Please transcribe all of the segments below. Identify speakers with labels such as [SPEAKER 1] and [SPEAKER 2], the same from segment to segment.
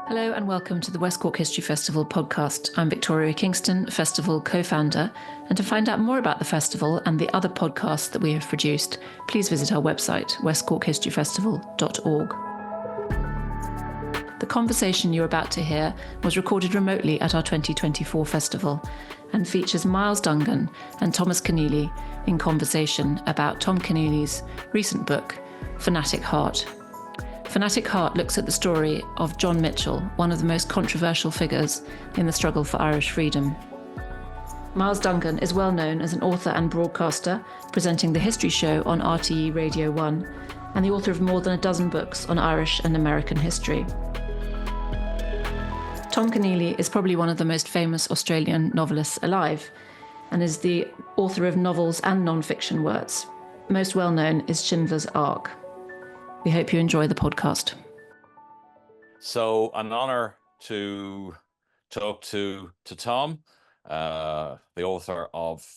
[SPEAKER 1] Hello and welcome to the West Cork History Festival podcast. I'm Victoria Kingston, Festival co-founder, and to find out more about the festival and the other podcasts that we have produced, please visit our website, westcorkhistoryfestival.org. The conversation you're about to hear was recorded remotely at our 2024 festival and features Myles Dungan and Thomas Keneally in conversation about Tom Keneally's recent book, Fanatic Heart. Fanatic Heart looks at the story of John Mitchel, one of the most controversial figures in the struggle for Irish freedom. Myles Dungan is well known as an author and broadcaster, presenting the History Show on RTE Radio 1, and the author of more than a dozen books on Irish and American history. Tom Keneally is probably one of the most famous Australian novelists alive, and is the author of novels and non-fiction works. Most well known is Schindler's Ark. We hope you enjoy the podcast.
[SPEAKER 2] So an honour to talk to Tom, the author of,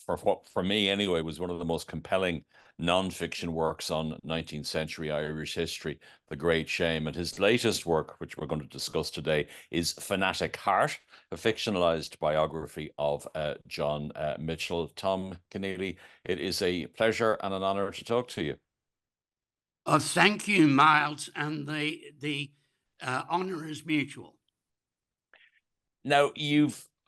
[SPEAKER 2] for me anyway, was one of the most compelling non-fiction works on 19th century Irish history, The Great Shame. And his latest work, which we're going to discuss today, is Fanatic Heart, a fictionalized biography of John Mitchel. Tom Keneally, it is a pleasure and an honour to talk to you.
[SPEAKER 3] Oh, thank you, Myles, and the honour is mutual.
[SPEAKER 2] Now,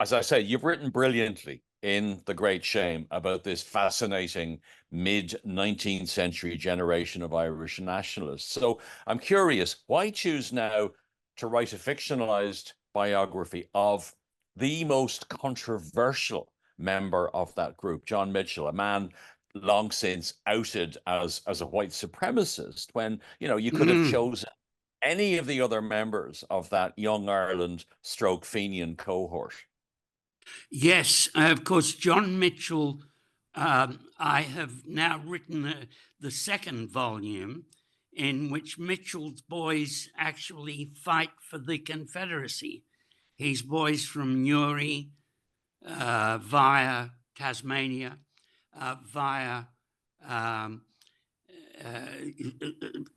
[SPEAKER 2] as I say, you've written brilliantly in The Great Shame about this fascinating mid-19th century generation of Irish nationalists. So I'm curious, why choose now to write a fictionalized biography of the most controversial member of that group, John Mitchel, a man long since outed as a white supremacist, when, you know, you could have chosen any of the other members of that Young Ireland stroke Fenian cohort?
[SPEAKER 3] Yes, of course, John Mitchel, I have now written the second volume in which Mitchel's boys actually fight for the Confederacy. His boys from Newry via Tasmania, via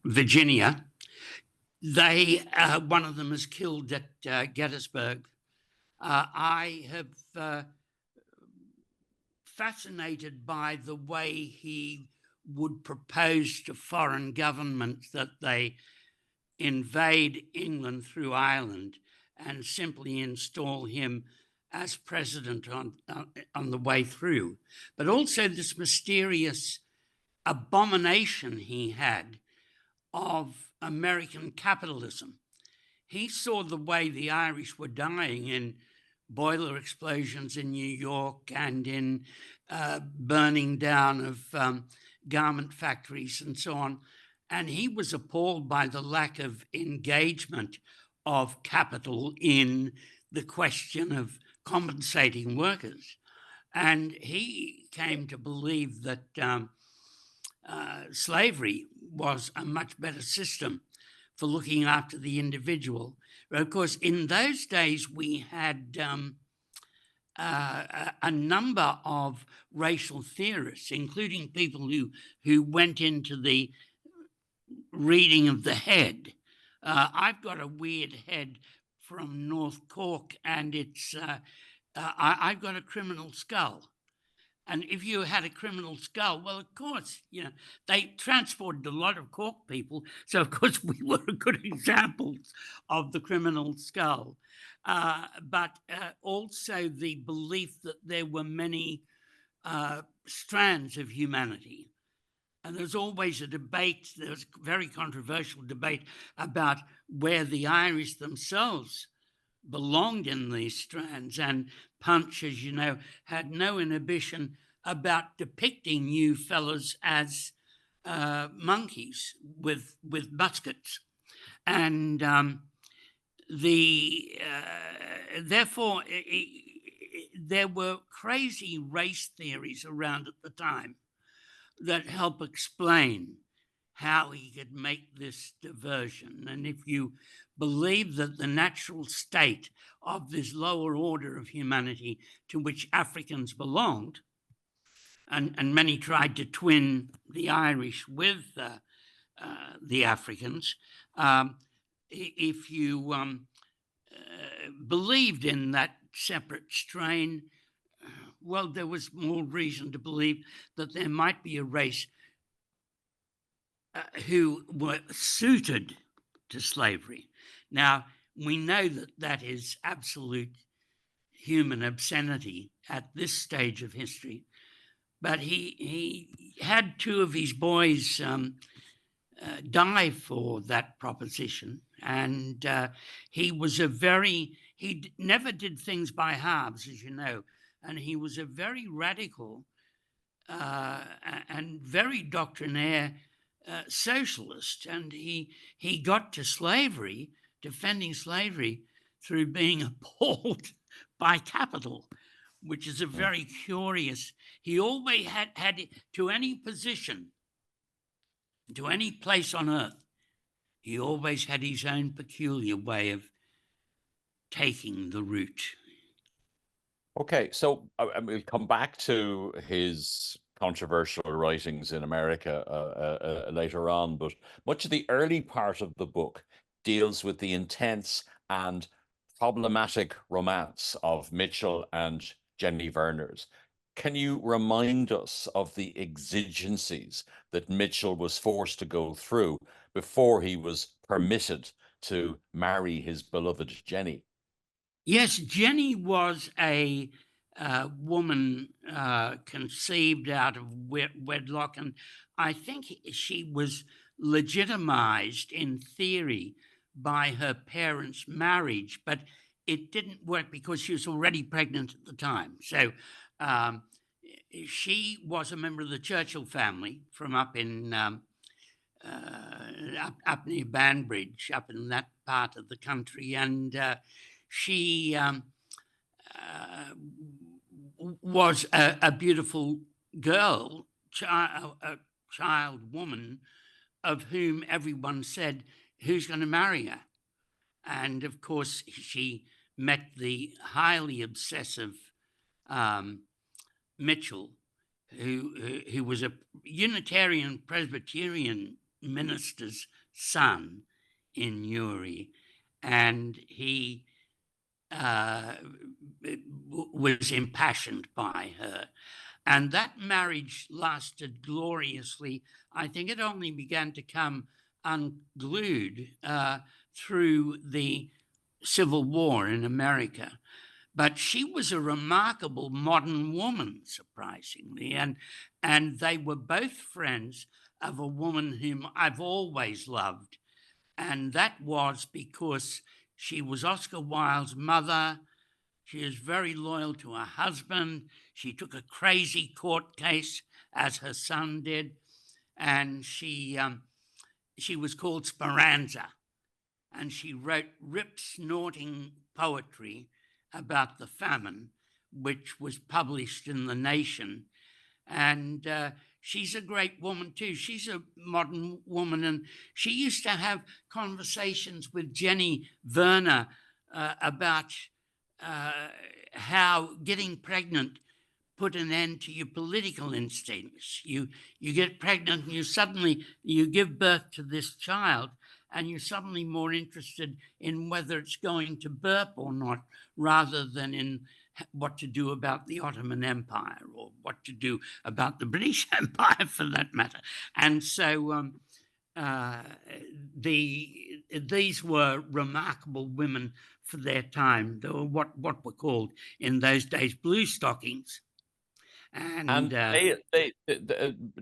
[SPEAKER 3] Virginia. They, one of them is killed at Gettysburg. I have fascinated by the way he would propose to foreign governments that they invade England through Ireland and simply install him as president on the way through, but also this mysterious abomination he had of American capitalism. He saw the way the Irish were dying in boiler explosions in New York and in burning down of garment factories and so on. And he was appalled by the lack of engagement of capital in the question of compensating workers. And he came to believe that slavery was a much better system for looking after the individual. But of course, in those days, we had a number of racial theorists, including people who went into the reading of the head. I've got a weird head from North Cork, and it's I've got a criminal skull. And if you had a criminal skull, well, of course, you know, they transported a lot of Cork people. So, of course, we were good examples of the criminal skull. But also the belief that there were many strands of humanity. And there's always a debate, there's a very controversial debate about where the Irish themselves belonged in these strands. And Punch, as you know, had no inhibition about depicting you fellas as monkeys with muskets. And therefore, there were crazy race theories around at the time that help explain how he could make this diversion. And if you believe that the natural state of this lower order of humanity to which Africans belonged, and many tried to twin the Irish with the Africans, if you believed in that separate strain, well, there was more reason to believe that there might be a race who were suited to slavery. Now, we know that that is absolute human obscenity at this stage of history, but he had two of his boys die for that proposition, and he never did things by halves, as you know, and he was a very radical and very doctrinaire socialist, and he got to slavery, defending slavery, through being appalled by capital, which is a very curious. He always had to any position, to any place on earth, he always had his own peculiar way of taking the route.
[SPEAKER 2] Okay, so we'll come back to his controversial writings in America later on, but much of the early part of the book deals with the intense and problematic romance of Mitchel and Jenny Verners. Can you remind us of the exigencies that Mitchel was forced to go through before he was permitted to marry his beloved Jenny?
[SPEAKER 3] Yes, Jenny was a woman conceived out of wedlock, and I think she was legitimized in theory by her parents' marriage, but it didn't work because she was already pregnant at the time. So she was a member of the Churchill family from up in up near Banbridge, up in that part of the country, and she was a beautiful girl, a child woman, of whom everyone said, who's going to marry her? And of course, she met the highly obsessive Mitchel, who was a Unitarian Presbyterian minister's son in Newry, and he was impassioned by her. And that marriage lasted gloriously. I think it only began to come unglued through the Civil War in America. But she was a remarkable modern woman, surprisingly, and they were both friends of a woman whom I've always loved, and that was because she was Oscar Wilde's mother. She was very loyal to her husband. She took a crazy court case, as her son did, and she was called Speranza, and she wrote rip-snorting poetry about the famine, which was published in The Nation. And she's a great woman too. She's a modern woman, and she used to have conversations with Jenny Verner about how getting pregnant put an end to your political instincts. You get pregnant and you give birth to this child, and you're suddenly more interested in whether it's going to burp or not, rather than in what to do about the Ottoman Empire or what to do about the British Empire, for that matter. And so these were remarkable women for their time. They were what were called in those days blue stockings. And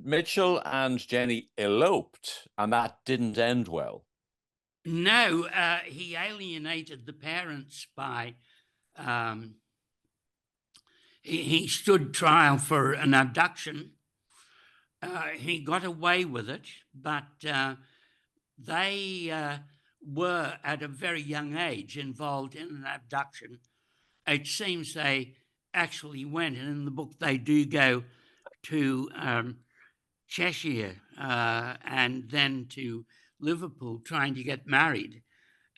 [SPEAKER 2] Mitchel and Jenny eloped, and that didn't end well.
[SPEAKER 3] No, he alienated the parents by he stood trial for an abduction. He got away with it, but they were at a very young age involved in an abduction. It seems they actually went, and in the book they do go to Cheshire and then to Liverpool trying to get married,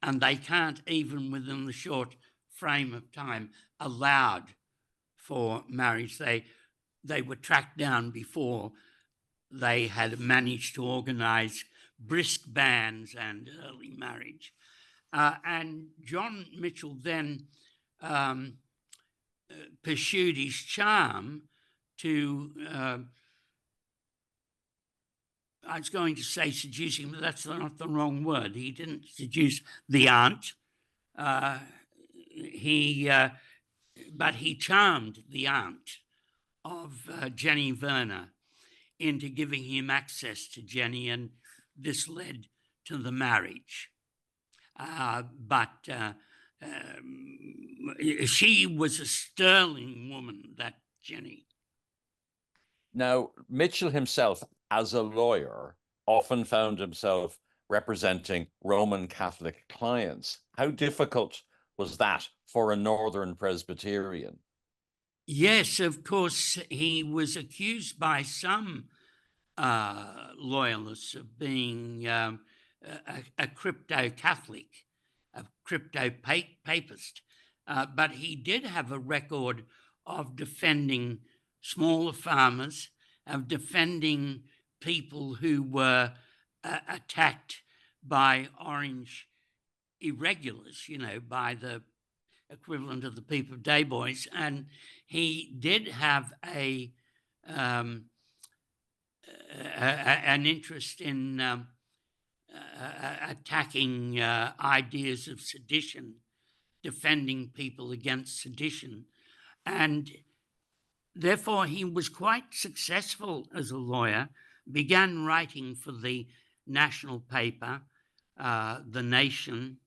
[SPEAKER 3] and they can't, even within the short frame of time allowed for marriage. They were tracked down before they had managed to organize brisk bands and early marriage. And John Mitchel then pursued his charm to, I was going to say seducing, but that's not the wrong word. He didn't seduce the aunt. But he charmed the aunt of Jenny Werner into giving him access to Jenny, and this led to the marriage. But she was a sterling woman, that Jenny.
[SPEAKER 2] Now, Mitchel himself, as a lawyer, often found himself representing Roman Catholic clients. How difficult was that for a Northern Presbyterian?
[SPEAKER 3] Yes, of course, he was accused by some loyalists of being a crypto-Catholic, a crypto-papist, but he did have a record of defending smaller farmers, of defending people who were attacked by Orange irregulars, by the equivalent of the People Day Boys. And he did have an interest in attacking ideas of sedition, defending people against sedition. And therefore, he was quite successful as a lawyer, began writing for the national paper, The Nation,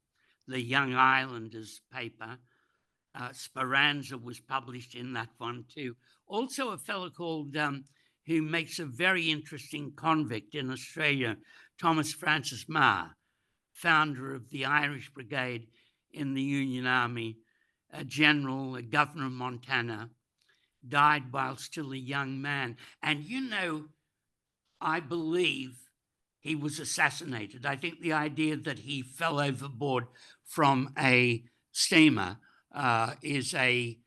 [SPEAKER 3] the Young Islanders paper. Speranza was published in that one too. Also a fellow called, who makes a very interesting convict in Australia, Thomas Francis Marr, founder of the Irish Brigade in the Union Army, a general, a governor of Montana, died while still a young man. And I believe he was assassinated. I think the idea that he fell overboard from a steamer is a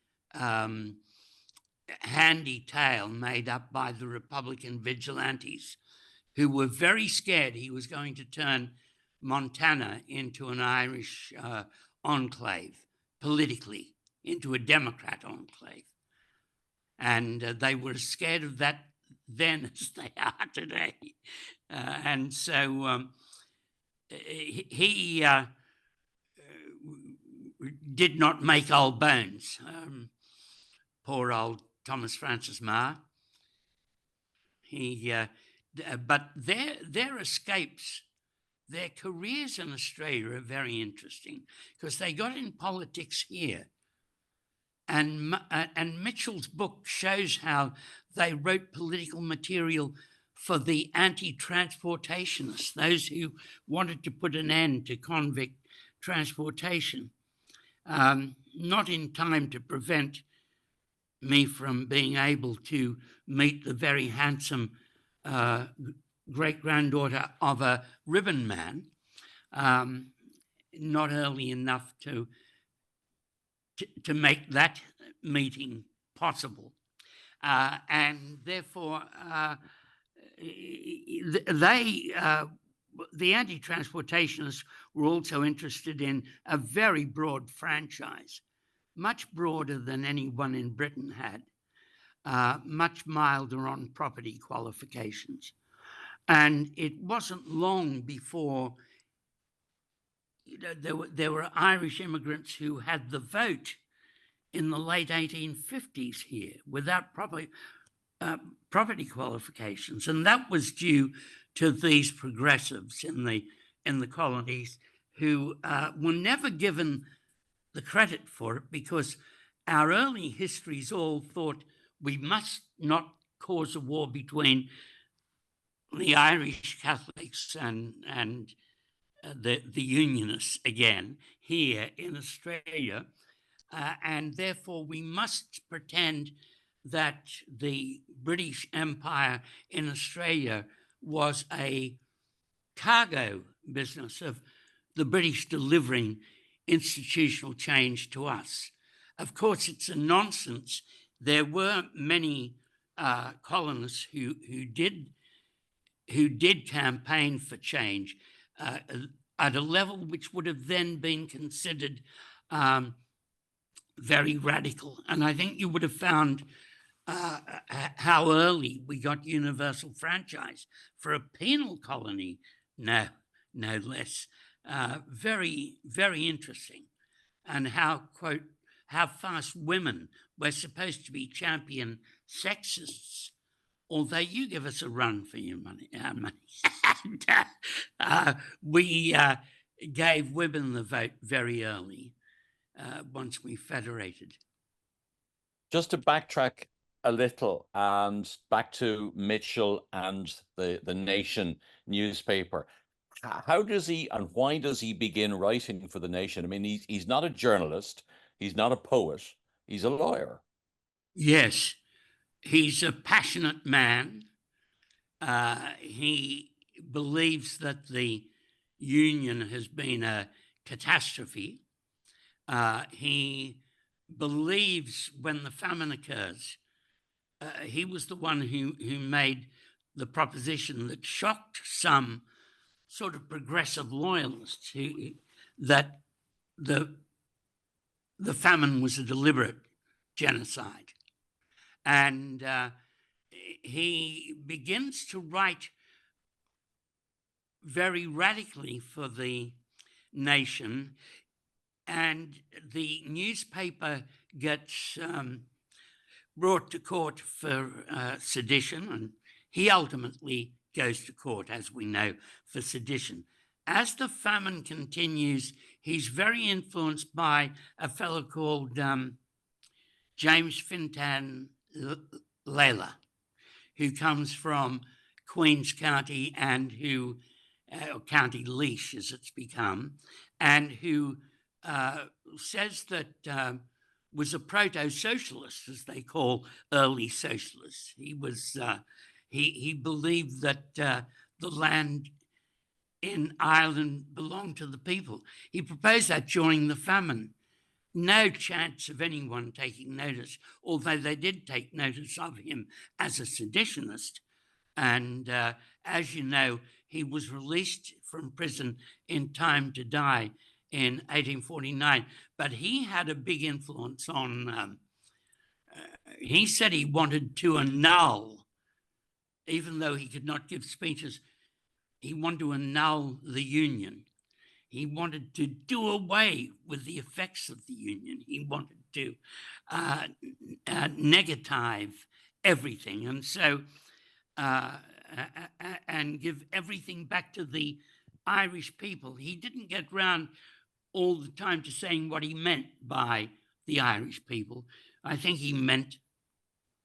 [SPEAKER 3] handy tale made up by the Republican vigilantes, who were very scared he was going to turn Montana into an Irish enclave, politically, into a Democrat enclave. And they were as scared of that then as they are today. And so he did not make old bones. Poor old Thomas Francis Marr. But their escapes, their careers in Australia are very interesting because they got in politics here. And Mitchell's book shows how they wrote political material for the anti-transportationists, those who wanted to put an end to convict transportation. Not in time to prevent me from being able to meet the very handsome great-granddaughter of a ribbon man, not early enough to make that meeting possible. And therefore, the anti-transportationists were also interested in a very broad franchise, much broader than anyone in Britain had, much milder on property qualifications. And it wasn't long before there were Irish immigrants who had the vote in the late 1850s here without property qualifications. And that was due to these progressives in the colonies who were never given the credit for it, because our early histories all thought we must not cause a war between the Irish Catholics and the Unionists again here in Australia. And therefore we must pretend that the British Empire in Australia was a cargo business of the British delivering institutional change to us. Of course, it's a nonsense. There were many colonists who did campaign for change. at a level which would have then been considered very radical. And I think you would have found how early we got universal franchise for a penal colony, no less. Very, very interesting. And how, quote, how fast women were supposed to be champion sexists, although you give us a run for your money. And, we gave women the vote very early once we federated.
[SPEAKER 2] Just to backtrack a little and back to Mitchell and the Nation newspaper. How does he and why does he begin writing for the Nation? I mean, he's not a journalist, he's not a poet, he's a lawyer.
[SPEAKER 3] Yes, he's a passionate man. He believes that the Union has been a catastrophe. He believes when the famine occurs, he was the one who made the proposition that shocked some sort of progressive loyalists that the famine was a deliberate genocide. And he begins to write very radically for the Nation, and the newspaper gets brought to court for sedition, and he ultimately goes to court, as we know, for sedition. As the famine continues, he's very influenced by a fellow called James Fintan Layla, who comes from Queen's County and who, County Leash as it's become, and who says that was a proto-socialist, as they call early socialists. He was he believed that the land in Ireland belonged to the people. He proposed that during the famine. No chance of anyone taking notice, although they did take notice of him as a seditionist. And as you know, he was released from prison in time to die in 1849. But he had a big influence on, he said he wanted to annul, even though he could not give speeches, he wanted to annul the Union. He wanted to do away with the effects of the Union. He wanted to negative everything. And so, and give everything back to the Irish people. He didn't get round all the time to saying what he meant by the Irish people. I think he meant,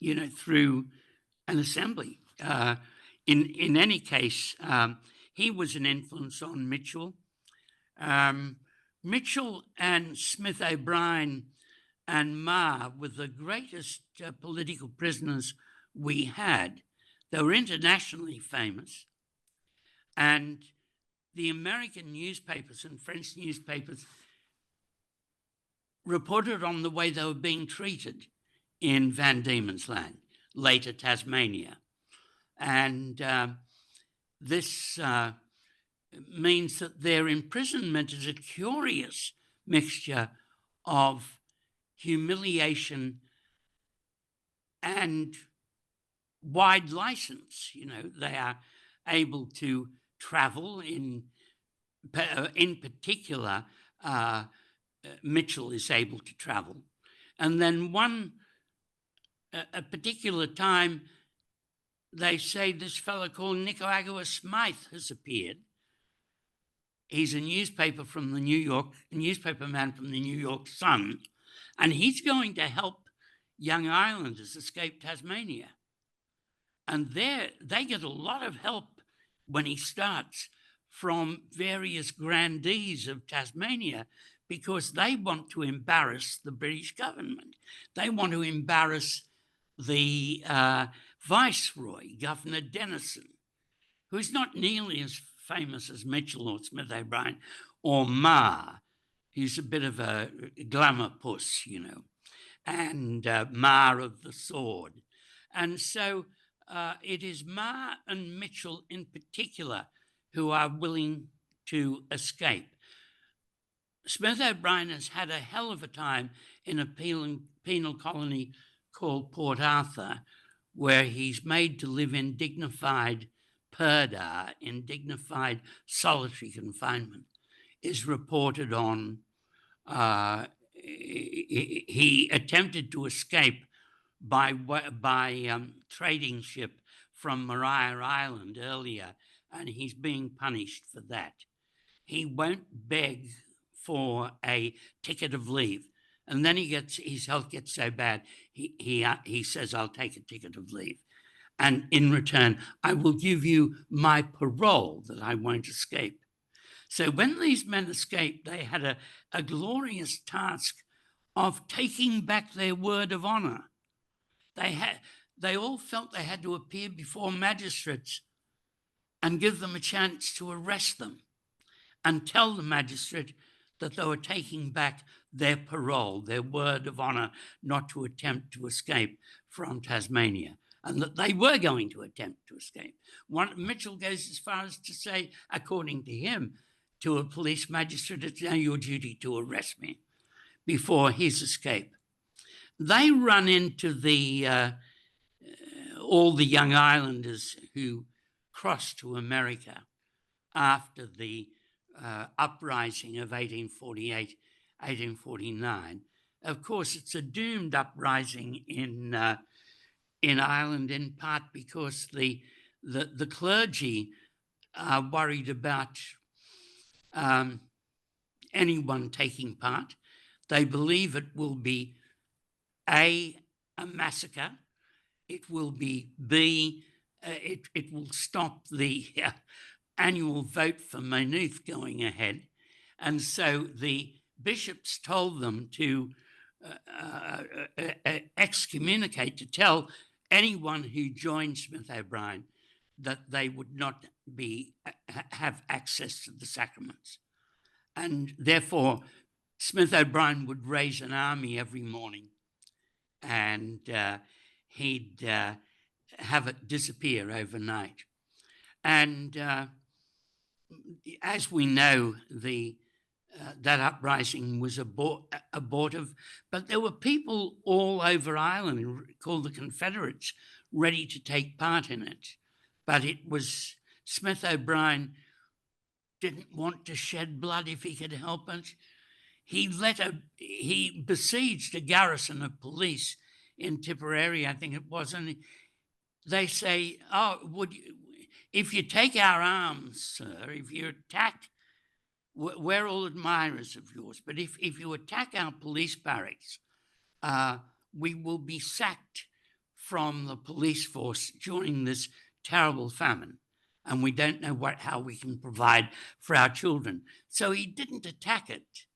[SPEAKER 3] you know, through an assembly. In any case, he was an influence on Mitchell. Mitchell and Smith O'Brien and Marr were the greatest political prisoners we had. They were internationally famous, and the American newspapers and French newspapers reported on the way they were being treated in Van Diemen's Land, later Tasmania. And this means that their imprisonment is a curious mixture of humiliation and wide license. You know, they are able to travel in particular, Mitchell is able to travel. And then a particular time, they say this fellow called Nicaragua Smythe has appeared. He's a newspaper man from the New York Sun, and he's going to help young islanders escape Tasmania. And they get a lot of help when he starts from various grandees of Tasmania, because they want to embarrass the British government. They want to embarrass the Viceroy, Governor Denison, who's not nearly as famous as Mitchell or Smith O'Brien or Marr. He's a bit of a glamour puss, you know, and Marr of the Sword. And so it is Marr and Mitchell in particular who are willing to escape. Smith O'Brien has had a hell of a time in a penal colony called Port Arthur, where he's made to live in dignified purdah, in dignified solitary confinement, is reported on. He attempted to escape by trading ship from Maria Island earlier, and he's being punished for that. He won't beg for a ticket of leave, and then his health gets so bad, he says, "I'll take a ticket of leave, and in return, I will give you my parole that I won't escape." So when these men escaped, they had a glorious task of taking back their word of honor. They all felt they had to appear before magistrates and give them a chance to arrest them and tell the magistrate that they were taking back their parole, their word of honor not to attempt to escape from Tasmania, and that they were going to attempt to escape. Mitchell goes as far as to say, according to him, to a police magistrate, "It's now your duty to arrest me," before his escape. They run into all the young islanders who crossed to America after the uprising of 1848, 1849. Of course, it's a doomed uprising in Ireland, in part because the clergy are worried about anyone taking part. They believe it will be A, a massacre. It will be B, it will stop the annual vote for Maynooth going ahead. And so the bishops told them to excommunicate, to tell anyone who joined Smith O'Brien that they would not have access to the sacraments. And therefore, Smith O'Brien would raise an army every morning, and he'd have it disappear overnight. And as we know, that uprising was abortive, but there were people all over Ireland called the Confederates ready to take part in it. But it was Smith O'Brien didn't want to shed blood if he could help it. He besieged a garrison of police in Tipperary, I think it was, and they say, "Oh, if you take our arms, sir, if you attack, we're all admirers of yours, but if you attack our police barracks, we will be sacked from the police force during this terrible famine, and we don't know how we can provide for our children." So he didn't attack it.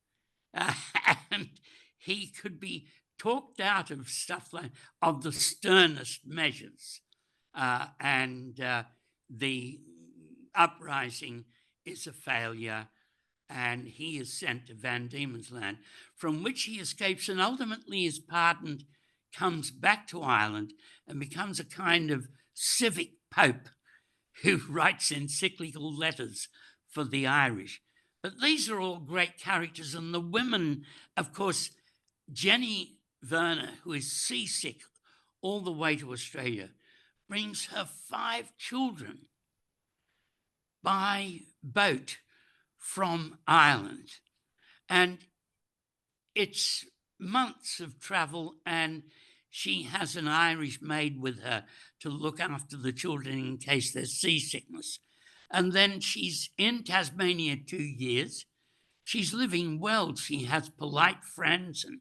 [SPEAKER 3] And he could be talked out of stuff of the sternest measures. And the uprising is a failure, and he is sent to Van Diemen's Land, from which he escapes and ultimately is pardoned, comes back to Ireland and becomes a kind of civic pope who writes encyclical letters for the Irish. But these are all great characters. And the women, of course, Jenny Werner, who is seasick all the way to Australia, brings her 5 children by boat from Ireland. And it's months of travel, and she has an Irish maid with her to look after the children in case there's seasickness. And then she's in Tasmania 2 years. She's living well. She has polite friends and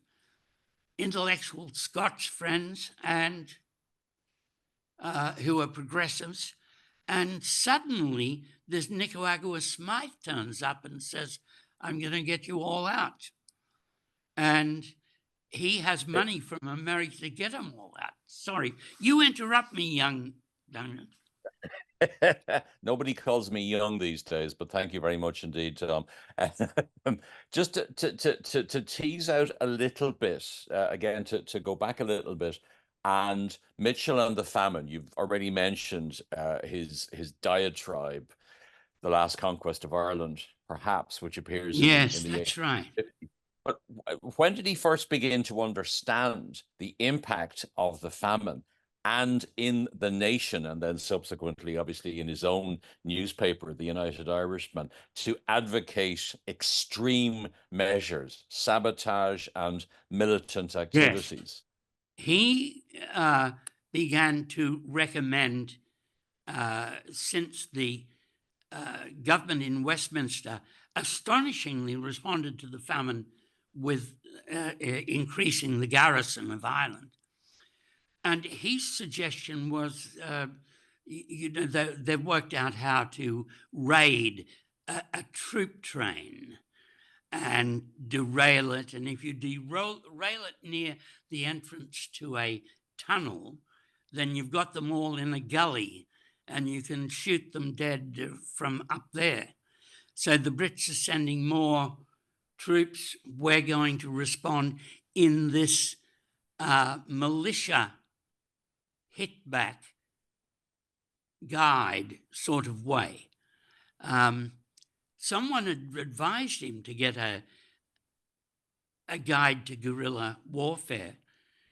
[SPEAKER 3] intellectual Scots friends, and who are progressives. And suddenly this Nicaragua Smythe turns up and says, "I'm going to get you all out." And he has money from America to get them all out. Sorry, you interrupt me, young Dungan.
[SPEAKER 2] Nobody calls me young these days, but thank you very much indeed, Tom. Just to tease out a little bit, again, to go back a little bit, and Mitchell and the famine, you've already mentioned his diatribe. The Last Conquest of Ireland, perhaps, which appears
[SPEAKER 3] Yes,
[SPEAKER 2] in the
[SPEAKER 3] that's right.
[SPEAKER 2] 1850s. But when did he first begin to understand the impact of the famine and in the nation, and then subsequently, obviously, in his own newspaper, the United Irishman, to advocate extreme measures, sabotage and militant activities?
[SPEAKER 3] He began to recommend, since the government in Westminster astonishingly responded to the famine with increasing the garrison of Ireland. And his suggestion was, they've worked out how to raid a troop train and derail it. And if you derail it near the entrance to a tunnel, then you've got them all in a gully and you can shoot them dead from up there. So the Brits are sending more troops. We're going to respond in this militia hit-back guide sort of way. Someone had advised him to get a guide to guerrilla warfare,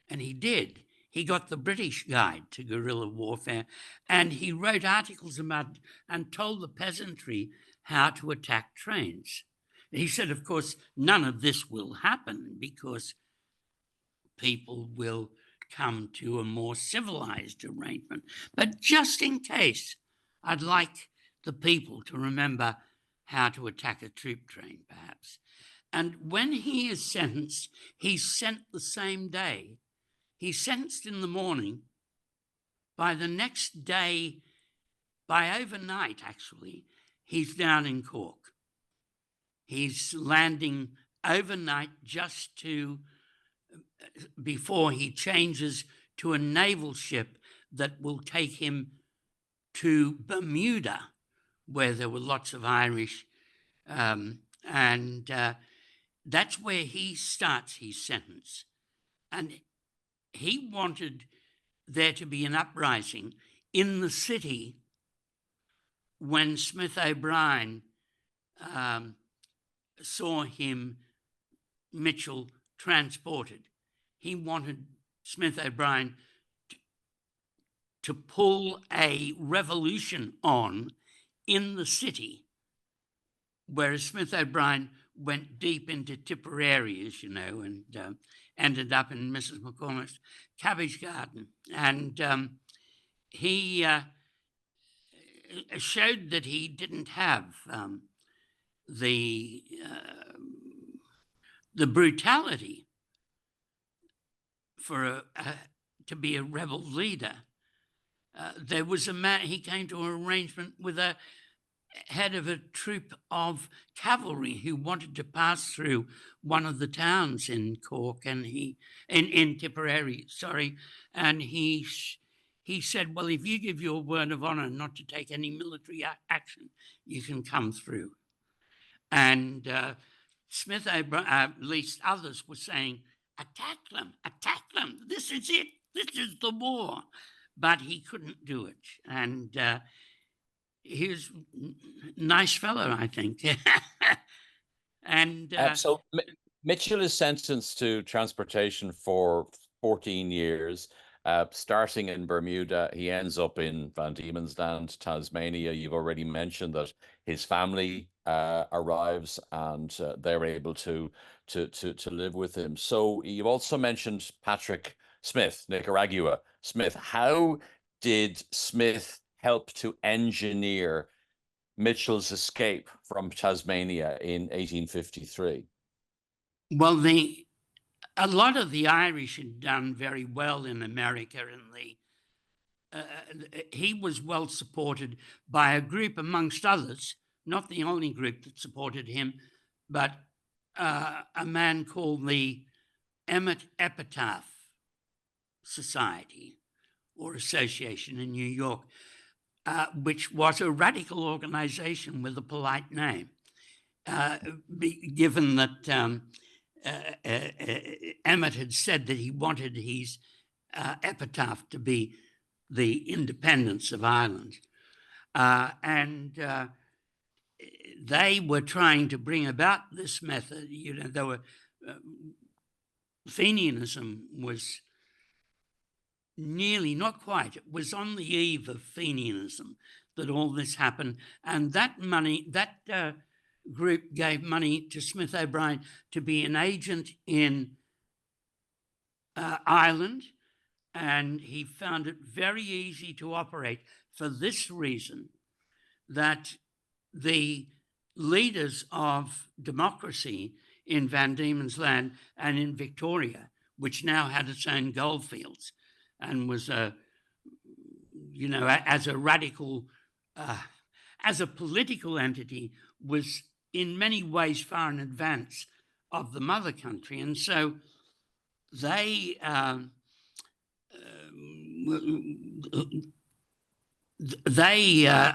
[SPEAKER 3] and he did. He got the British guide to guerrilla warfare, and he wrote articles about and told the peasantry how to attack trains. He said, of course, none of this will happen because people will come to a more civilized arrangement. But just in case, I'd like the people to remember how to attack a troop train, perhaps. And when he is sentenced, he's sent the same day. He's sentenced in the morning. By the next day, by overnight, actually, he's down in Cork. He's landing overnight just before he changes to a naval ship that will take him to Bermuda, where there were lots of Irish. That's where he starts his sentence. And he wanted there to be an uprising in the city when Smith O'Brien saw Mitchell transported. He wanted Smith O'Brien to pull a revolution on in the city, whereas Smith O'Brien went deep into Tipperary, as you know, and ended up in Mrs. McCormick's cabbage garden. And he showed that he didn't have the brutality to be a rebel leader. There was a man, he came to an arrangement with a head of a troop of cavalry who wanted to pass through one of the towns in Cork, and in Tipperary, sorry, and he said, well, if you give your word of honor not to take any military action, you can come through. And Smith, at least others, were saying, attack them, this is it, this is the war. But he couldn't do it. And he was a nice fellow, I think. And
[SPEAKER 2] so Mitchell is sentenced to transportation for 14 years, starting in Bermuda. He ends up in Van Diemen's Land, Tasmania. You've already mentioned that his family arrives and they're able to live with him. So you've also mentioned Patrick Smith, Nicaragua Smith. How did Smith help to engineer Mitchell's escape from Tasmania in 1853?
[SPEAKER 3] Well, a lot of the Irish had done very well in America, and he was well supported by a group, amongst others, not the only group that supported him, but a man called the Epitaph Society or Association in New York, which was a radical organization with a polite name, given that Emmett had said that he wanted his epitaph to be the independence of Ireland. they were trying to bring about this method. You know, they were Fenianism was nearly, not quite, it was on the eve of Fenianism that all this happened. And that money, that group gave money to Smith O'Brien to be an agent in Ireland, and he found it very easy to operate for this reason, that the leaders of democracy in Van Diemen's Land and in Victoria, which now had its own goldfields and was a, you know, as a radical, as a political entity, was in many ways far in advance of the mother country. And so they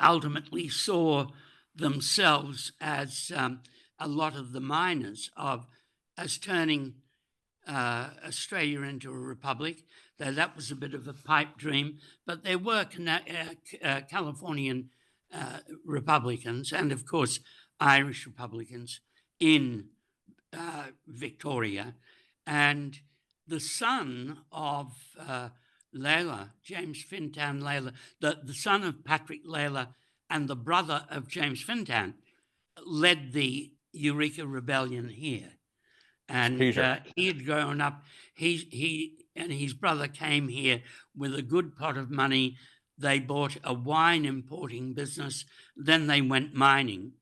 [SPEAKER 3] ultimately saw themselves as a lot of the miners as turning Australia into a republic. Though that was a bit of a pipe dream, but there were Californian Republicans and, of course, Irish Republicans in Victoria. And the son of Lalor, James Fintan Lalor, the son of Patrick Lalor and the brother of James Fintan, led the Eureka Rebellion here. And he had grown up, he and his brother came here with a good pot of money. They bought a wine importing business, then they went mining.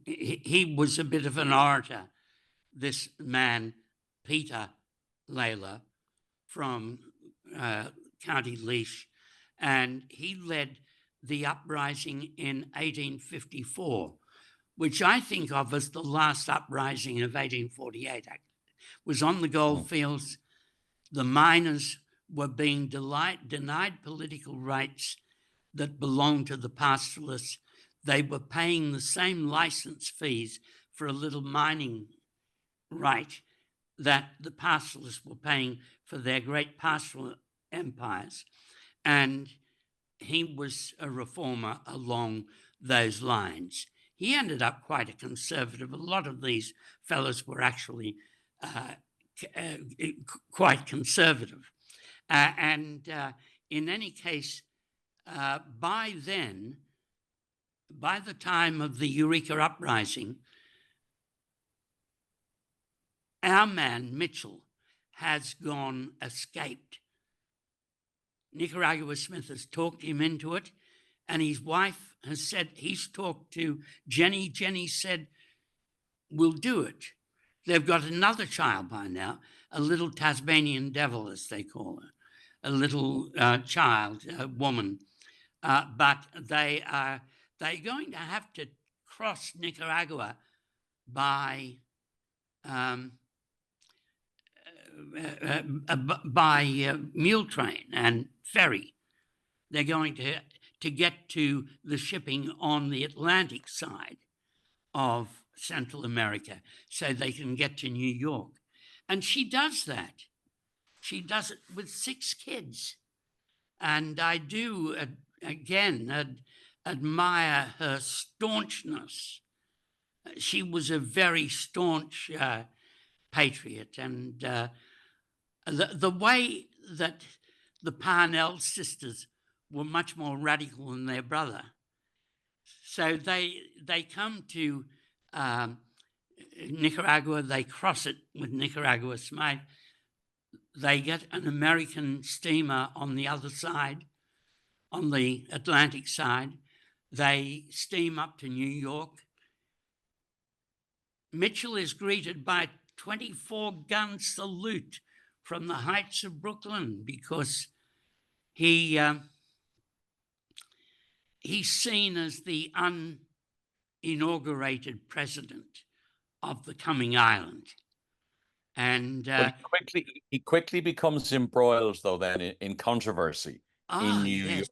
[SPEAKER 3] He was a bit of an orator, this man, Peter Lalor, from County Laois, and he led the uprising in 1854, which I think of as the last uprising of 1848. It was on the goldfields. The miners were being denied political rights that belonged to the pastoralists. They were paying the same license fees for a little mining right that the pastoralists were paying for their great pastoral empires. And he was a reformer along those lines. He ended up quite a conservative. A lot of these fellows were actually quite conservative. And in any case, by then, by the time of the Eureka Uprising, our man, Mitchell, has escaped. Nicaragua Smith has talked him into it, and his wife has said, he's talked to Jenny. Jenny said, we'll do it. They've got another child by now, a little Tasmanian devil, as they call her, a little child, a woman. But they're going to have to cross Nicaragua by mule train and ferry. They're going to get to the shipping on the Atlantic side of Central America so they can get to New York. And she does that. She does it with 6 kids. And I do, again, admire her staunchness. She was a very staunch patriot. And the way that the Parnell sisters were much more radical than their brother. So they come to Nicaragua, they cross it with Nicaragua Smite. They get an American steamer on the other side, on the Atlantic side. They steam up to New York. Mitchell is greeted by 24-gun salute from the heights of Brooklyn because he's seen as the uninaugurated president of the coming island. And
[SPEAKER 2] he quickly becomes embroiled, though, then in controversy in New York.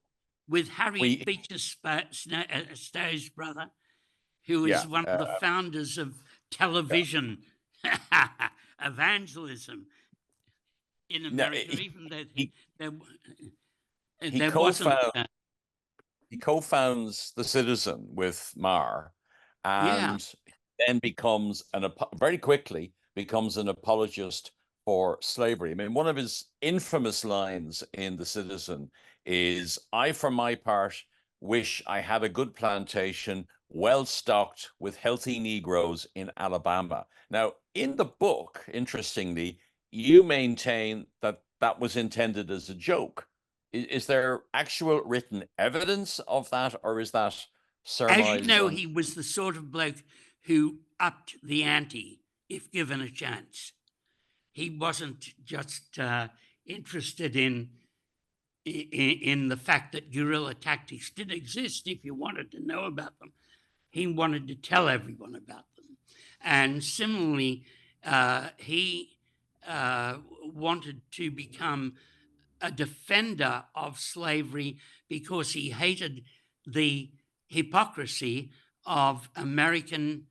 [SPEAKER 3] With Harry Beecher Stowe's brother, who is one of the founders of television evangelism in America, even though
[SPEAKER 2] he
[SPEAKER 3] There wasn't.
[SPEAKER 2] co-founds the Citizen with Marr,
[SPEAKER 3] Yeah.
[SPEAKER 2] and then very quickly becomes an apologist for slavery. I mean, one of his infamous lines in the Citizen is, "I, for my part, wish I had a good plantation, well stocked with healthy Negroes in Alabama." Now, in the book, interestingly, you maintain that that was intended as a joke. Is there actual written evidence of that, or is that
[SPEAKER 3] As you
[SPEAKER 2] surmise
[SPEAKER 3] know,
[SPEAKER 2] on?
[SPEAKER 3] he was the sort of bloke who upped the ante if given a chance. He wasn't just interested in the fact that guerrilla tactics did exist. If you wanted to know about them, he wanted to tell everyone about them. And similarly, he wanted to become a defender of slavery because he hated the hypocrisy of American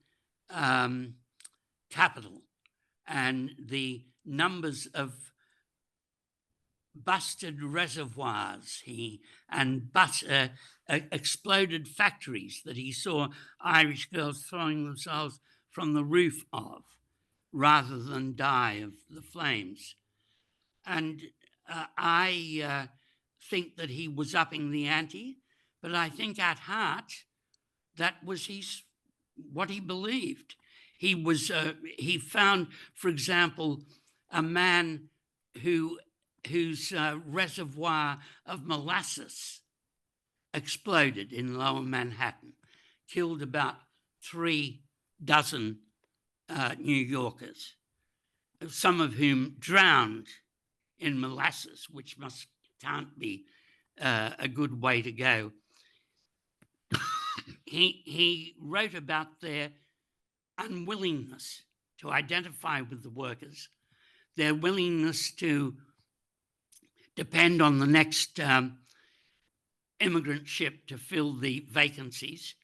[SPEAKER 3] capital and the numbers of busted reservoirs and exploded factories that he saw Irish girls throwing themselves from the roof of rather than die of the flames. And I think that he was upping the ante, but I think at heart that was what he believed. He found, for example, a man whose reservoir of molasses exploded in Lower Manhattan, killed about 3 dozen New Yorkers, some of whom drowned in molasses, which can't be a good way to go. He wrote about their unwillingness to identify with the workers, their willingness to depend on the next immigrant ship to fill the vacancies,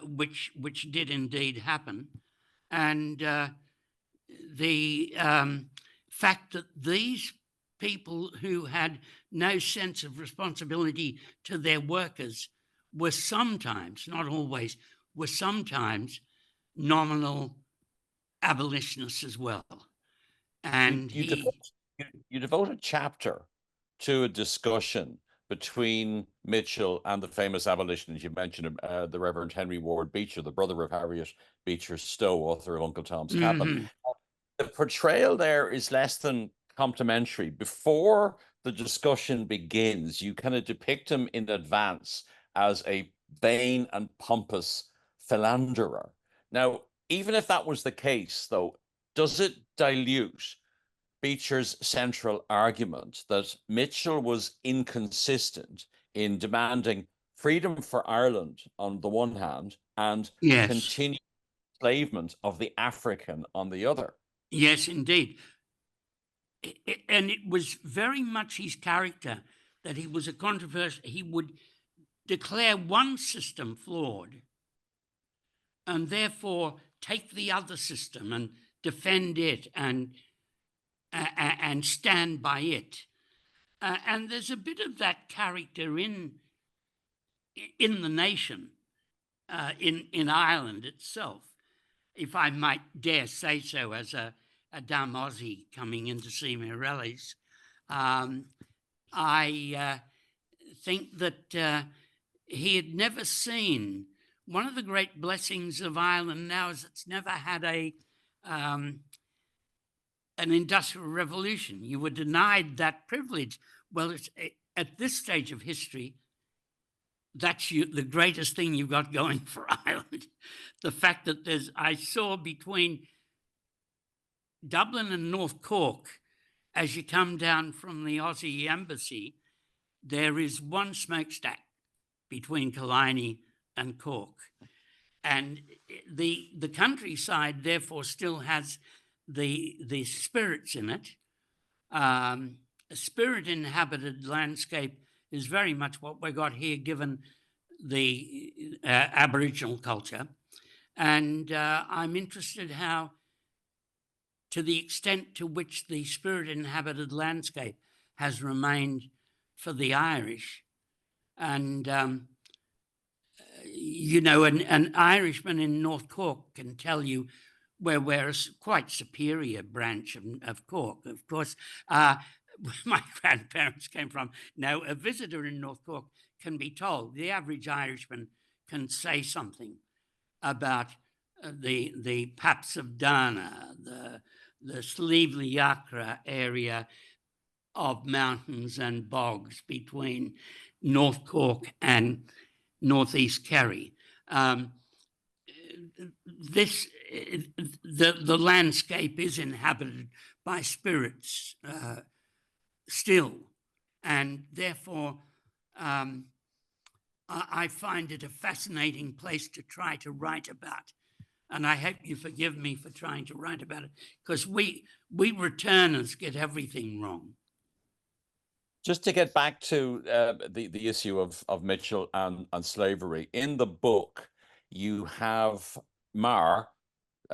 [SPEAKER 3] which did indeed happen, and the fact that these people who had no sense of responsibility to their workers were sometimes, not always, were sometimes nominal abolitionists as well. And
[SPEAKER 2] you devote a chapter to a discussion between Mitchell and the famous abolitionists. You mentioned the Reverend Henry Ward Beecher, the brother of Harriet Beecher Stowe, author of Uncle Tom's Cabin. The portrayal there is less than complimentary. Before the discussion begins, you kind of depict him in advance as a vain and pompous philanderer. Now, even if that was the case, though, does it dilute Beecher's central argument that Mitchell was inconsistent in demanding freedom for Ireland on the one hand and continued enslavement of the African on the other?
[SPEAKER 3] Yes, indeed. And it was very much his character that he was a controversial. He would declare one system flawed and therefore take the other system and defend it and stand by it. And there's a bit of that character in the nation, in Ireland itself, if I might dare say so, as a dumb Aussie coming in to see me rallies. I think that he had never seen. One of the great blessings of Ireland now is it's never had an industrial revolution. You were denied that privilege. Well, at this stage of history, that's the greatest thing you've got going for Ireland. The fact that I saw between Dublin and North Cork, as you come down from the Aussie embassy, there is one smokestack between Killiney and Cork. And the countryside, therefore, still has the spirits in it. A spirit-inhabited landscape is very much what we got here, given the Aboriginal culture. And I'm interested how, to the extent to which the spirit-inhabited landscape has remained for the Irish. And, you know, an Irishman in North Cork can tell you where we're a quite superior branch of Cork. Of course, where my grandparents came from. Now, a visitor in North Cork can be told, the average Irishman can say something about the Paps of Dana, the Slieve-Leachra area of mountains and bogs between North Cork and Northeast Kerry. The landscape is inhabited by spirits still, and therefore I find it a fascinating place to try to write about. And I hope you forgive me for trying to write about it, because we returners get everything wrong.
[SPEAKER 2] Just to get back to the issue of Mitchell and slavery, in the book, you have Marr,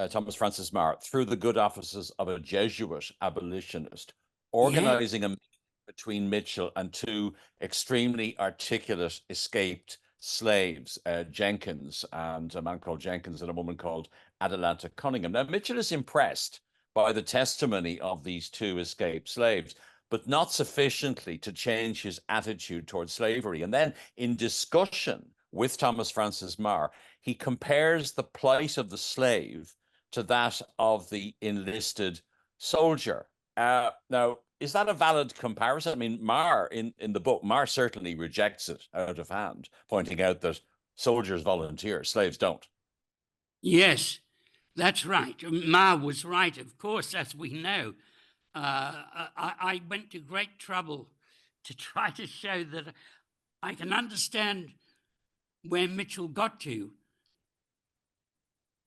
[SPEAKER 2] Thomas Francis Marr, through the good offices of a Jesuit abolitionist, organizing a meeting between Mitchell and two extremely articulate escaped slaves, Jenkins, and a man called Jenkins and a woman called Adelanta Cunningham. Now, Mitchell is impressed by the testimony of these two escaped slaves, but not sufficiently to change his attitude towards slavery. And then in discussion with Thomas Francis Marr, he compares the plight of the slave to that of the enlisted soldier. Now, is that a valid comparison? I mean, Marr, in the book, Marr certainly rejects it out of hand, pointing out that soldiers volunteer, slaves don't.
[SPEAKER 3] Yes, that's right. Marr was right, of course, as we know. I went to great trouble to try to show that I can understand where Mitchell got to,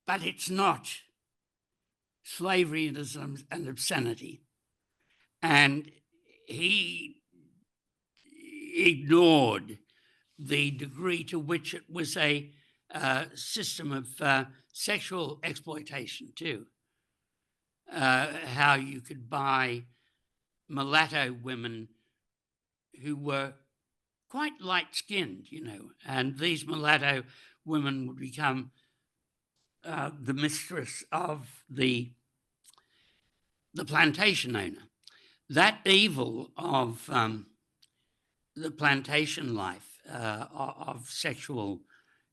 [SPEAKER 3] but it's not. Slavery is an obscenity. And he ignored the degree to which it was a system of sexual exploitation too. How you could buy mulatto women who were quite light-skinned, you know, and these mulatto women would become the mistress of the plantation owner. That evil of the plantation life, of sexual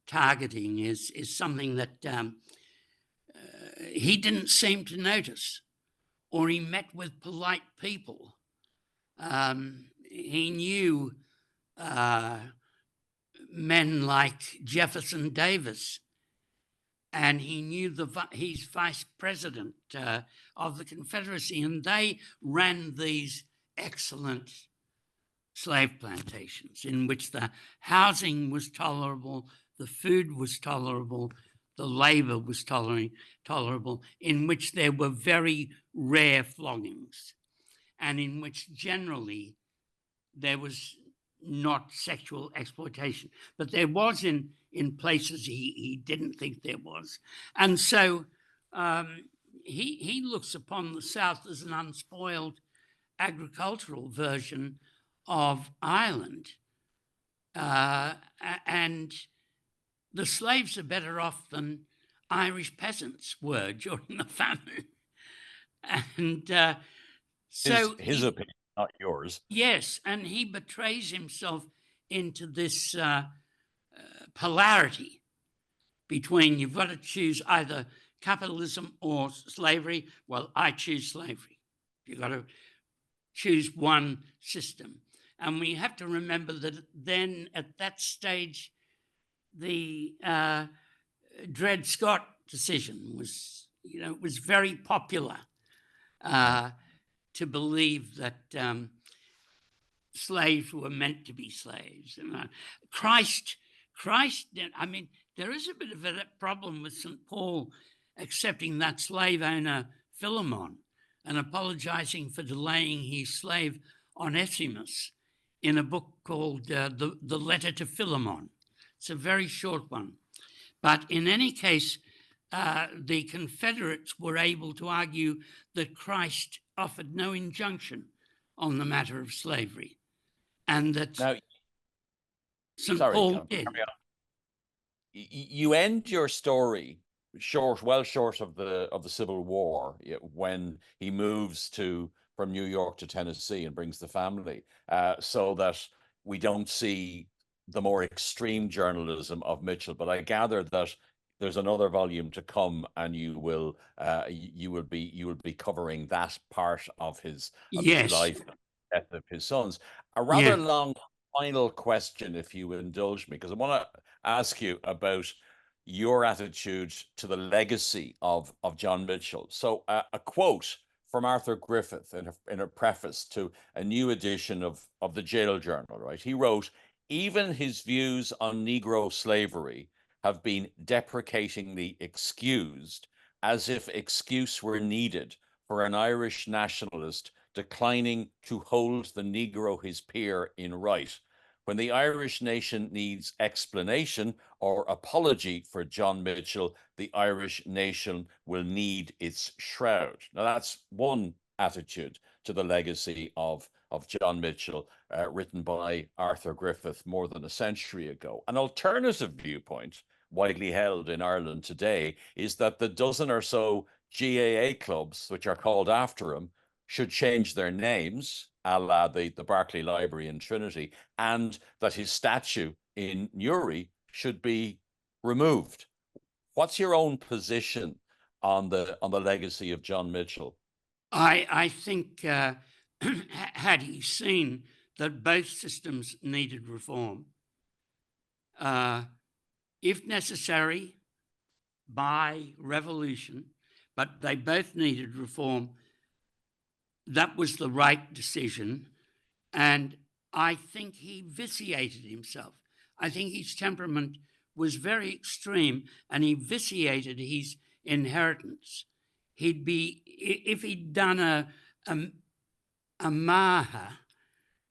[SPEAKER 3] targeting is something that he didn't seem to notice, or he met with polite people. He knew men like Jefferson Davis, and he knew he's vice president of the Confederacy, and they ran these excellent slave plantations in which the housing was tolerable, the food was tolerable, the labor was tolerable, in which there were very rare floggings, and in which generally there was not sexual exploitation, but there was in places he didn't think there was. And so he looks upon the South as an unspoiled agricultural version of Ireland. And the slaves are better off than Irish peasants were during the famine. And so
[SPEAKER 2] his opinion, not yours.
[SPEAKER 3] Yes, and he betrays himself into this polarity between you've got to choose either capitalism or slavery. Well, I choose slavery. You've got to choose one system. And we have to remember that then at that stage, the Dred Scott decision was, you know, it was very popular to believe that slaves were meant to be slaves. And Christ, I mean, there is a bit of a problem with St. Paul accepting that slave owner Philemon and apologizing for delaying his slave Onesimus in a book called The Letter to Philemon. It's a very short one. But in any case, the Confederates were able to argue that Christ offered no injunction on the matter of slavery. and that
[SPEAKER 2] Now,
[SPEAKER 3] St.
[SPEAKER 2] sorry,
[SPEAKER 3] Paul
[SPEAKER 2] carry
[SPEAKER 3] did.
[SPEAKER 2] on. You end your story well short of the Civil War, when he moves from New York to Tennessee and brings the family, so that we don't see the more extreme journalism of Mitchell. But I gather that there's another volume to come, and you will be covering that part of his
[SPEAKER 3] Yes.
[SPEAKER 2] life, death of his sons. A
[SPEAKER 3] Yeah.
[SPEAKER 2] rather long final question, if you indulge me, because I want to ask you about your attitude to the legacy of John Mitchel. So a quote from Arthur Griffith in a preface to a new edition of the Jail Journal, right? He wrote, "Even his views on Negro slavery have been deprecatingly excused, as if excuse were needed for an Irish nationalist declining to hold the Negro his peer in right. When the Irish nation needs explanation or apology for John Mitchel, the Irish nation will need its shroud." Now, that's one attitude to the legacy of John Mitchel, written by Arthur Griffith more than a century ago. An alternative viewpoint, widely held in Ireland today, is that the dozen or so GAA clubs, which are called after him, should change their names, a la the Berkeley Library in Trinity, and that his statue in Newry should be removed. What's your own position on the legacy of John Mitchel?
[SPEAKER 3] I think had he seen that both systems needed reform, if necessary, by revolution, but they both needed reform, that was the right decision. And I think he vitiated himself. I think his temperament was very extreme, and he vitiated his inheritance. He'd be, if he'd done a Maha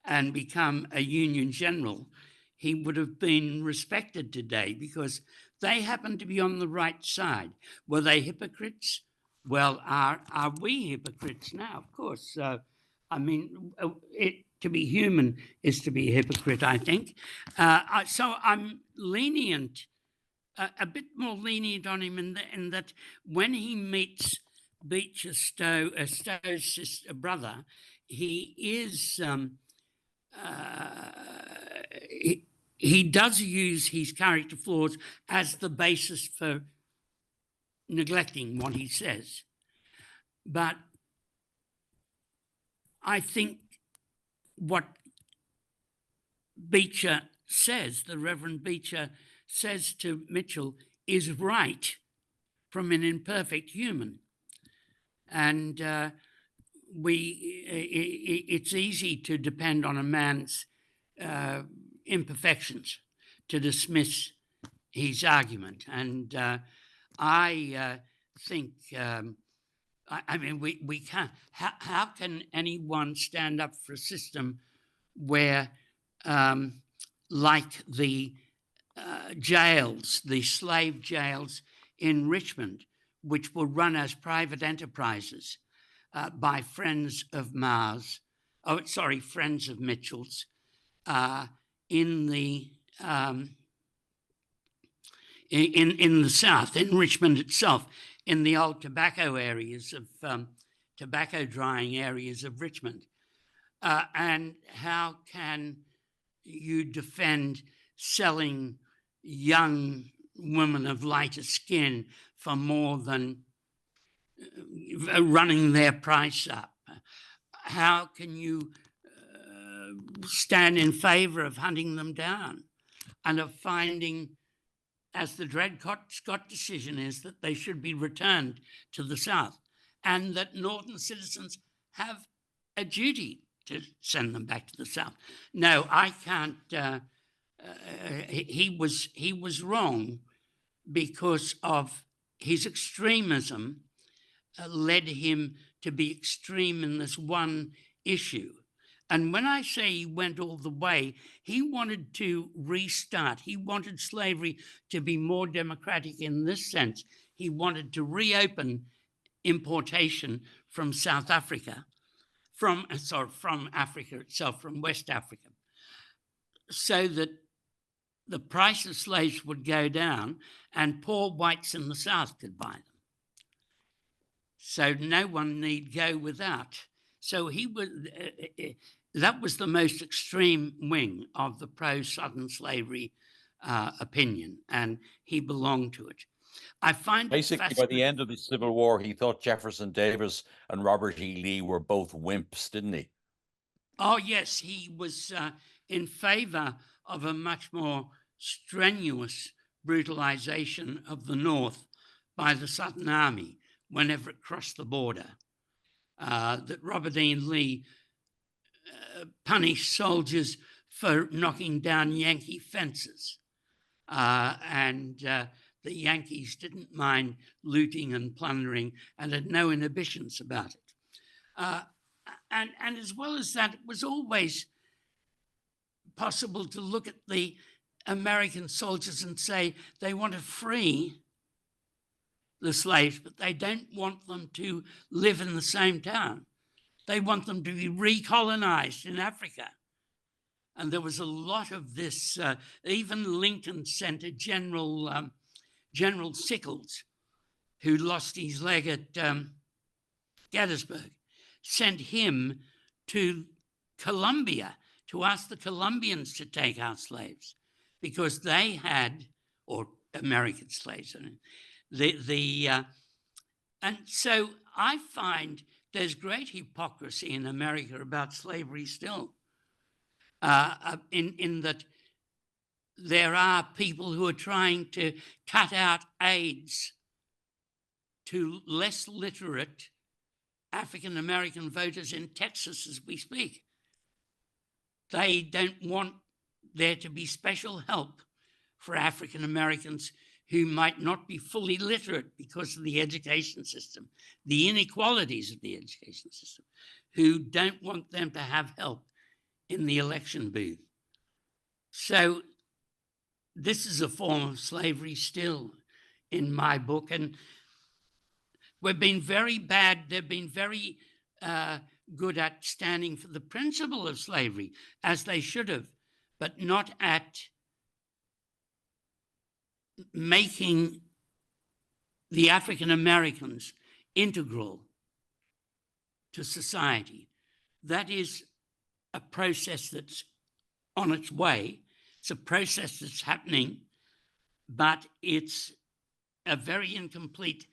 [SPEAKER 3] and become a Union General, he would have been respected today because they happened to be on the right side. Were they hypocrites? Well, are we hypocrites now? Of course. I mean, to be human is to be a hypocrite, I think. So I'm lenient, a bit more lenient on him in that when he meets Beecher Stowe's brother, he is he does use his character flaws as the basis for neglecting what he says. But I think what Beecher says, the Reverend Beecher says to Mitchell, is right from an imperfect human. And it's easy to depend on a man's imperfections to dismiss his argument. And I think, I mean, we can't, how can anyone stand up for a system where, like the jails, the slave jails in Richmond, which were run as private enterprises by friends of friends of Mitchell's, in the South, in Richmond itself, in the old tobacco areas of tobacco drying areas of Richmond. And how can you defend selling young women of lighter skin for more than running their price up? How can you stand in favor of hunting them down and of finding, as the Dred Scott decision is, that they should be returned to the South and that Northern citizens have a duty to send them back to the South? No, I can't. He was wrong because of his extremism led him to be extreme in this one issue. And when I say he went all the way, he wanted to restart. He wanted slavery to be more democratic in this sense. He wanted to reopen importation from South Africa, from Africa itself, from West Africa. so that the price of slaves would go down and poor whites in the South could buy them. So no one need go without. So he was, that was the most extreme wing of the pro-Southern slavery opinion, and he belonged to it. I find
[SPEAKER 2] basically by the end of the Civil War, he thought Jefferson Davis and Robert E. Lee were both wimps, didn't he?
[SPEAKER 3] Oh, yes, he was in favor of a much more strenuous brutalization of the North by the Southern Army whenever it crossed the border. That Robert E. Lee punished soldiers for knocking down Yankee fences. And the Yankees didn't mind looting and plundering and had no inhibitions about it. And as well as that, it was always possible to look at the American soldiers and say they want to free the slaves, but they don't want them to live in the same town. They want them to be recolonized in Africa. And there was a lot of this. Even Lincoln sent a General Sickles, who lost his leg at Gettysburg, sent him to Colombia to ask the Colombians to take our slaves because they had, or American slaves. And so I find there's great hypocrisy in America about slavery still, in that there are people who are trying to cut out aids to less literate African American voters in Texas as we speak. They don't want there to be special help for African Americans who might not be fully literate because of the education system, the inequalities of the education system, who don't want them to have help in the election booth. So this is a form of slavery still in my book. And we've been very bad. They've been very good at standing for the principle of slavery, as they should have, but not at making the African Americans integral to society. That is a process that's on its way. It's a process that's happening, but it's a very incomplete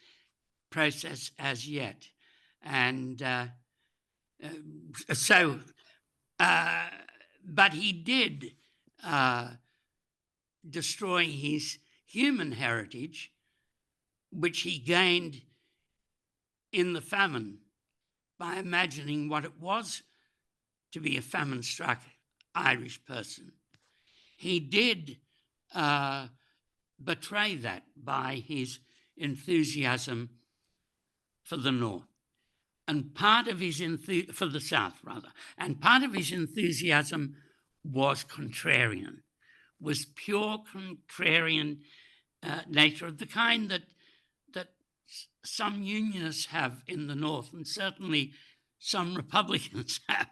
[SPEAKER 3] process as yet. And but he did destroy his human heritage, which he gained in the famine by imagining what it was to be a famine-struck Irish person. He did betray that by his enthusiasm for the North. And part of his for the South, rather. And part of his enthusiasm was contrarian, was pure contrarian nature, of the kind that some unionists have in the North, and certainly some Republicans have.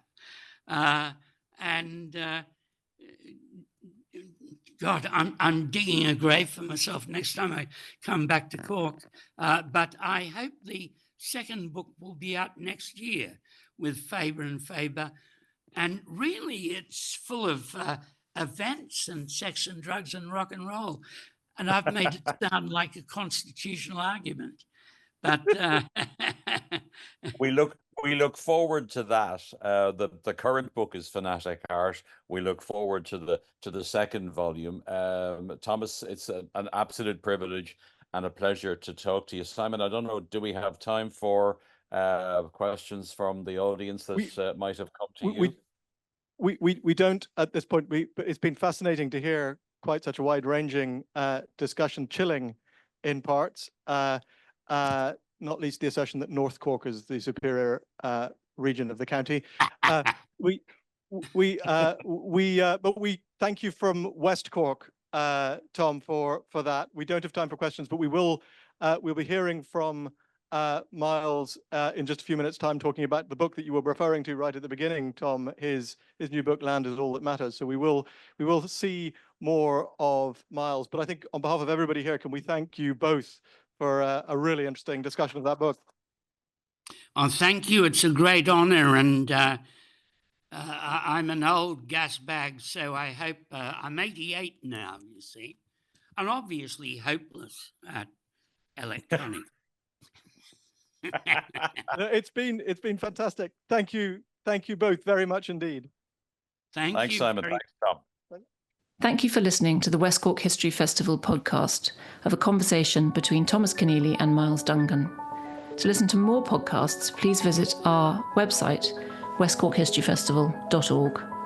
[SPEAKER 3] God, I'm digging a grave for myself next time I come back to Cork. But I hope the second book will be out next year with Faber and Faber. And really, it's full of events and sex and drugs and rock and roll. And I've made it sound like a constitutional argument. But
[SPEAKER 2] we look forward to that. The current book is Fanatic Heart. We look forward to the second volume. Thomas, it's an absolute privilege and a pleasure to talk to you. Simon, I don't know, do we have time for questions from the audience that might have come to you?
[SPEAKER 4] We don't at this point. But it's been fascinating to hear quite such a wide-ranging discussion, chilling in parts. Not least the assertion that North Cork is the superior region of the county. But we thank you from West Cork, Tom, for that. We don't have time for questions, but we'll be hearing from Myles in just a few minutes' time, talking about the book that you were referring to right at the beginning, Tom. His new book, Land is All That Matters. So we will see more of Myles. But I think on behalf of everybody here, can we thank you both for a really interesting discussion of that book?
[SPEAKER 3] Oh, thank you. It's a great honour, and I'm an old gas bag, so I hope I'm 88 now. You see, and obviously hopeless at electronics.
[SPEAKER 4] It's been fantastic. Thank you both very much indeed.
[SPEAKER 2] Thanks, Simon.
[SPEAKER 3] very-
[SPEAKER 2] Thanks, Tom.
[SPEAKER 1] Thank you for listening to the West Cork History Festival podcast of a conversation between Thomas Keneally and Myles Dungan. To listen to more podcasts, please visit our website, westcorkhistoryfestival.org.